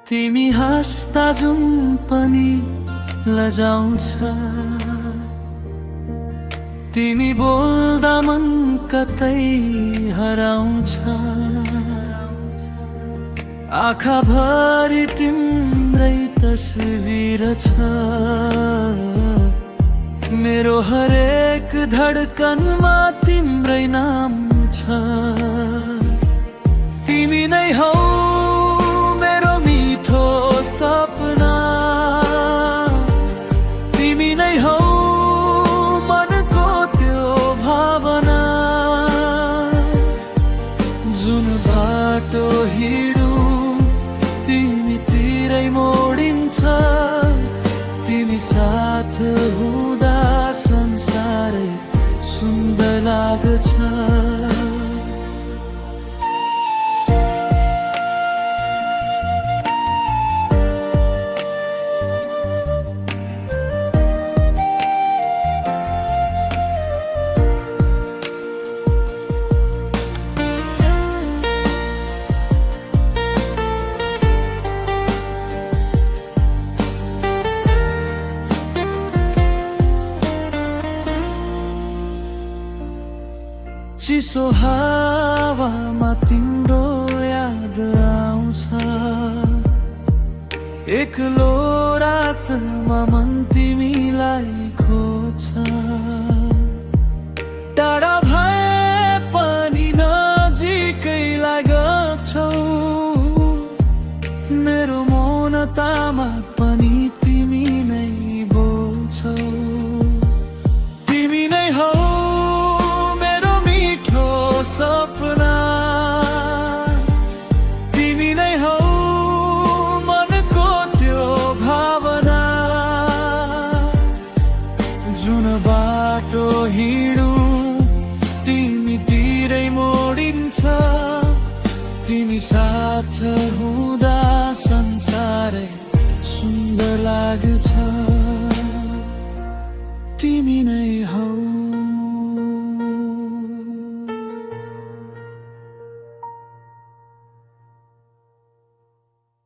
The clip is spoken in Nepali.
तिमी हाँस्दा जुन पनि लजाउँछ, तिमी बोल्दा मन कतै हराउँछ। आँखाभरि तिम्रै तस्बिर छ, मेरो हरेक धडकनमा तिम्रै नाम छ। तिमी नै हौ मेरो मिठो सपना, तिमी नै हौ मनको त्यो भावना। जुन बाटो हिँडौँ तिमीतिरै मोडिन्छ, तिमी साथ हुँदा संसारै सुन्दर लाग्छ। चिसो हावामा तिम्रो याद आउँछ, एक्लो रातमा मन तिमीलाई खोज्छ। टाढा भए पनि नजिकै लाग्छौ, मेरो मौनतामा पनि तिमी नै बोल्छौ। तिमी नै हौ सपना, तिमी नै हौ मनको त्यो भावना। जुन बाटो हिँडौँ तिमीतिरै मोडिन्छ, तिमी साथ हुँदा संसारै सुन्दर लाग्छ।